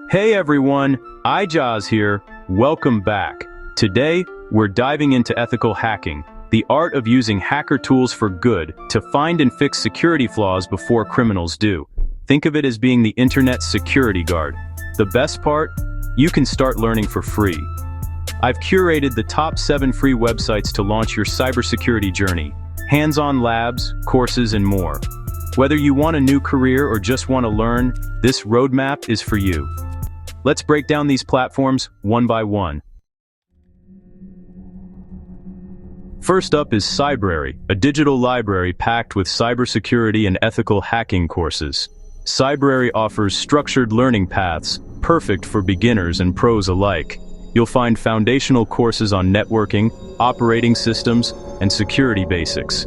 Hey everyone, iJaws here. Welcome back. Today, we're diving into ethical hacking, the art of using hacker tools for good to find and fix security flaws before criminals do. Think of it as being the internet's security guard. The best part? You can start learning for free. I've curated the top 7 free websites to launch your cybersecurity journey. Hands-on labs, courses, and more. Whether you want a new career or just want to learn, this roadmap is for you. Let's break down these platforms one by one. First up is Cybrary, a digital library packed with cybersecurity and ethical hacking courses. Cybrary offers structured learning paths, perfect for beginners and pros alike. You'll find foundational courses on networking, operating systems, and security basics.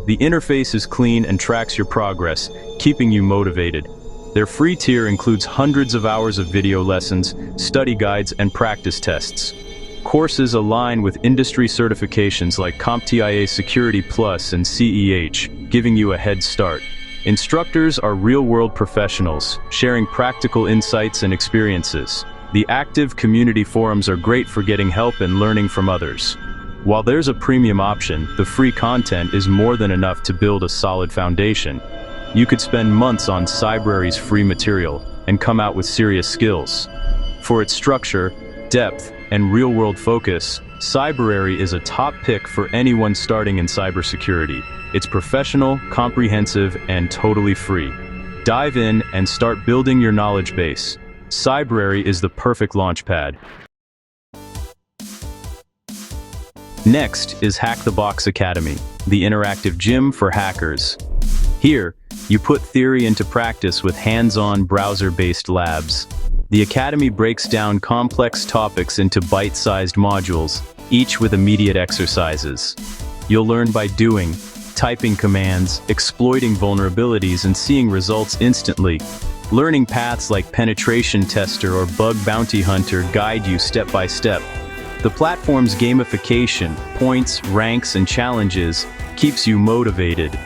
The interface is clean and tracks your progress, keeping you motivated. Their free tier includes hundreds of hours of video lessons, study guides, and practice tests. Courses align with industry certifications like CompTIA Security Plus and CEH, giving you a head start. Instructors are real-world professionals, sharing practical insights and experiences. The active community forums are great for getting help and learning from others. While there's a premium option, the free content is more than enough to build a solid foundation. You could spend months on Cybrary's free material and come out with serious skills. For its structure, depth, and real-world focus, Cybrary is a top pick for anyone starting in cybersecurity. It's professional, comprehensive, and totally free. Dive in and start building your knowledge base. Cybrary is the perfect launchpad. Next is Hack the Box Academy, the interactive gym for hackers. Here, you put theory into practice with hands-on browser-based labs. The Academy breaks down complex topics into bite-sized modules, each with immediate exercises. You'll learn by doing, typing commands, exploiting vulnerabilities, and seeing results instantly. Learning paths like Penetration Tester or Bug Bounty Hunter guide you step by step. The platform's gamification, points, ranks, and challenges keeps you motivated.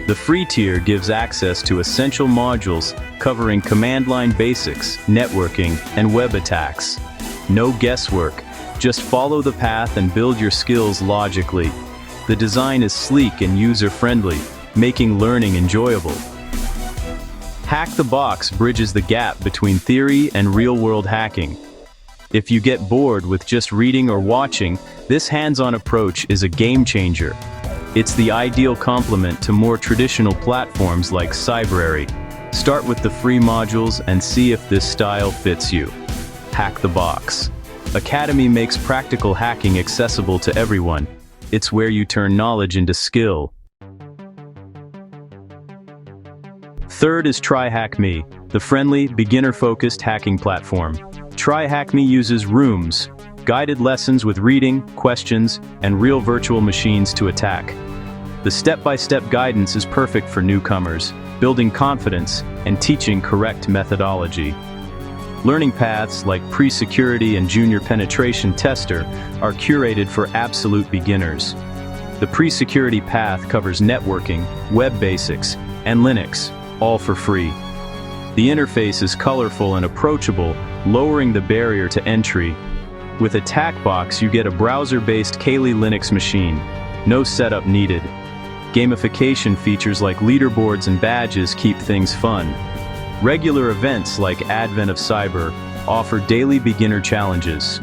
The free tier gives access to essential modules covering command line basics, networking, and web attacks. No guesswork, just follow the path and build your skills logically. The design is sleek and user-friendly, making learning enjoyable. Hack the Box bridges the gap between theory and real-world hacking. If you get bored with just reading or watching, this hands-on approach is a game changer. It's the ideal complement to more traditional platforms like Cybrary. Start with the free modules and see if this style fits you. Hack the Box. Academy makes practical hacking accessible to everyone. It's where you turn knowledge into skill. Third is TryHackMe, the friendly, beginner-focused hacking platform. TryHackMe uses rooms, guided lessons with reading, questions, and real virtual machines to attack. The step-by-step guidance is perfect for newcomers, building confidence and teaching correct methodology. Learning paths like Pre-Security and Junior Penetration Tester are curated for absolute beginners. The Pre-Security path covers networking, web basics, and Linux, all for free. The interface is colorful and approachable, lowering the barrier to entry. With AttackBox, you get a browser-based Kali Linux machine. No setup needed. Gamification features like leaderboards and badges keep things fun. Regular events like Advent of Cyber offer daily beginner challenges.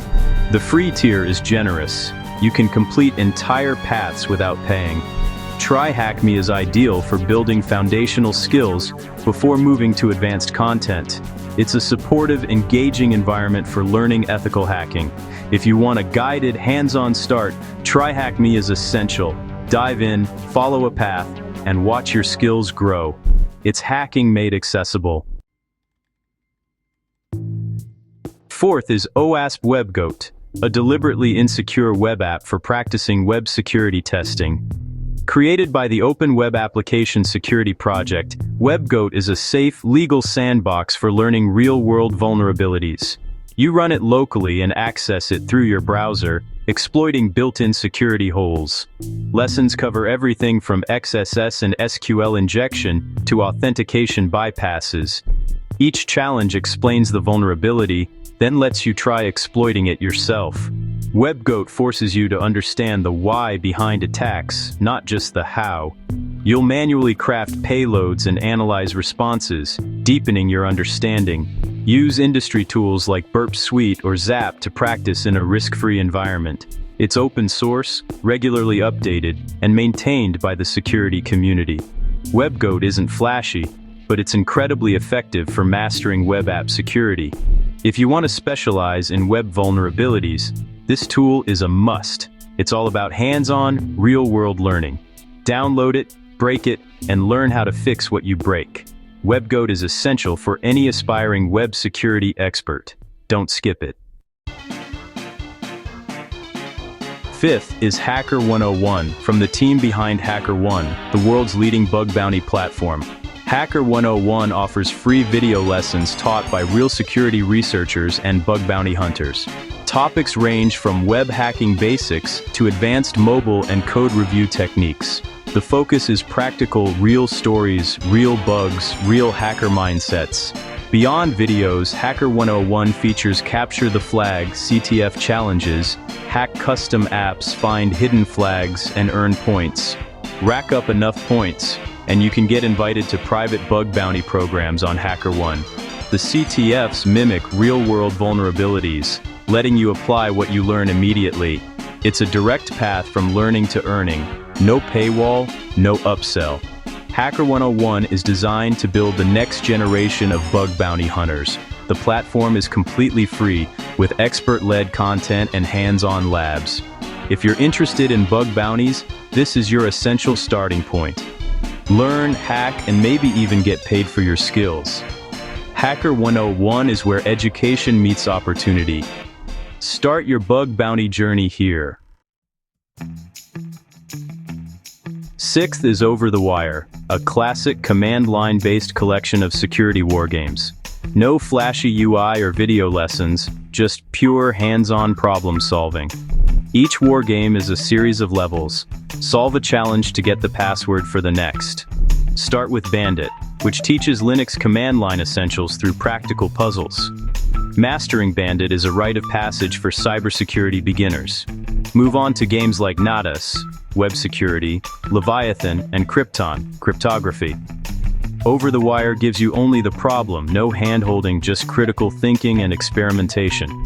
The free tier is generous. You can complete entire paths without paying. TryHackMe is ideal for building foundational skills before moving to advanced content. It's a supportive, engaging environment for learning ethical hacking. If you want a guided, hands-on start, TryHackMe is essential. Dive in, follow a path, and watch your skills grow. It's hacking made accessible. Fourth is OWASP WebGoat, a deliberately insecure web app for practicing web security testing. Created by the Open Web Application Security Project, WebGoat is a safe, legal sandbox for learning real-world vulnerabilities. You run it locally and access it through your browser, exploiting built-in security holes. Lessons cover everything from XSS and SQL injection to authentication bypasses. Each challenge explains the vulnerability, then lets you try exploiting it yourself. WebGoat forces you to understand the why behind attacks, not just the how. You'll manually craft payloads and analyze responses, deepening your understanding. Use industry tools like Burp Suite or Zap to practice in a risk-free environment. It's open source, regularly updated, and maintained by the security community. WebGoat isn't flashy, but it's incredibly effective for mastering web app security. If you want to specialize in web vulnerabilities, this tool is a must. It's all about hands-on, real-world learning. Download it, break it, and learn how to fix what you break. WebGoat is essential for any aspiring web security expert. Don't skip it. Fifth is Hacker 101 from the team behind HackerOne, the world's leading bug bounty platform. Hacker 101 offers free video lessons taught by real security researchers and bug bounty hunters. Topics range from web hacking basics to advanced mobile and code review techniques. The focus is practical, real stories, real bugs, real hacker mindsets. Beyond videos, Hacker 101 features Capture the Flag (CTF) challenges, hack custom apps, find hidden flags, and earn points. Rack up enough points, and you can get invited to private bug bounty programs on HackerOne. The CTFs mimic real-world vulnerabilities, letting you apply what you learn immediately. It's a direct path from learning to earning. No paywall, no upsell. Hacker 101 is designed to build the next generation of bug bounty hunters. The platform is completely free, with expert-led content and hands-on labs. If you're interested in bug bounties, this is your essential starting point. Learn, hack, and maybe even get paid for your skills. Hacker 101 is where education meets opportunity. Start your bug bounty journey here. Sixth is Over the Wire, a classic command-line-based collection of security wargames. No flashy UI or video lessons, just pure hands-on problem-solving. Each wargame is a series of levels. Solve a challenge to get the password for the next. Start with Bandit, which teaches Linux command line essentials through practical puzzles. Mastering Bandit is a rite of passage for cybersecurity beginners. Move on to games like Nadas, web security, Leviathan, and Krypton, cryptography. Over the Wire gives you only the problem, no hand-holding, just critical thinking and experimentation.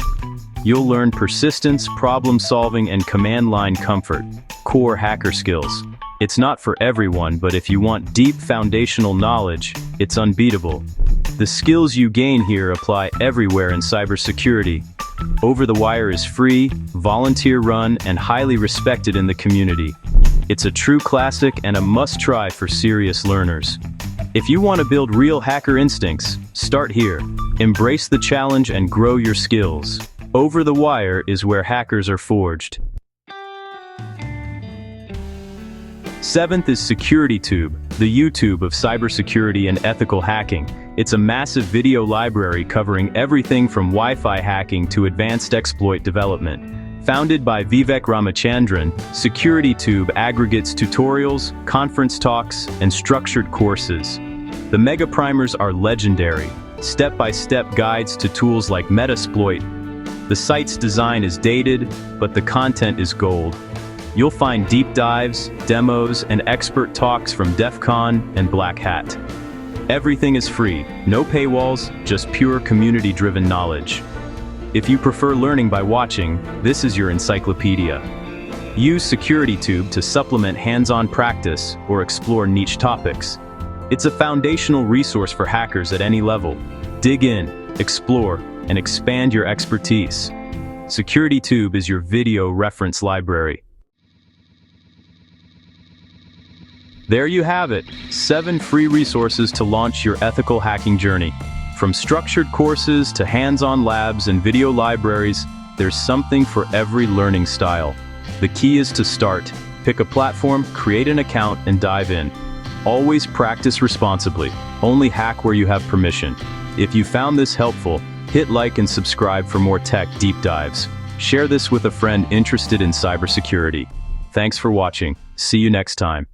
You'll learn persistence, problem-solving, and command-line comfort, core hacker skills. It's not for everyone, but if you want deep foundational knowledge, it's unbeatable. The skills you gain here apply everywhere in cybersecurity. Over the Wire is free, volunteer-run, and highly respected in the community. It's a true classic and a must-try for serious learners. If you want to build real hacker instincts, start here. Embrace the challenge and grow your skills. Over the Wire is where hackers are forged. Seventh is SecurityTube, the YouTube of cybersecurity and ethical hacking. It's a massive video library covering everything from Wi-Fi hacking to advanced exploit development. Founded by Vivek Ramachandran, SecurityTube aggregates tutorials, conference talks, and structured courses. The mega primers are legendary, step-by-step guides to tools like Metasploit. The site's design is dated, but the content is gold. You'll find deep dives, demos, and expert talks from DEF CON and Black Hat. Everything is free, no paywalls, just pure community-driven knowledge. If you prefer learning by watching, this is your encyclopedia. Use SecurityTube to supplement hands-on practice or explore niche topics. It's a foundational resource for hackers at any level. Dig in, explore, and expand your expertise. SecurityTube is your video reference library. There you have it, 7 free resources to launch your ethical hacking journey. From structured courses to hands-on labs and video libraries, there's something for every learning style. The key is to start. Pick a platform, create an account, and dive in. Always practice responsibly. Only hack where you have permission. If you found this helpful, hit like and subscribe for more tech deep dives. Share this with a friend interested in cybersecurity. Thanks for watching. See you next time.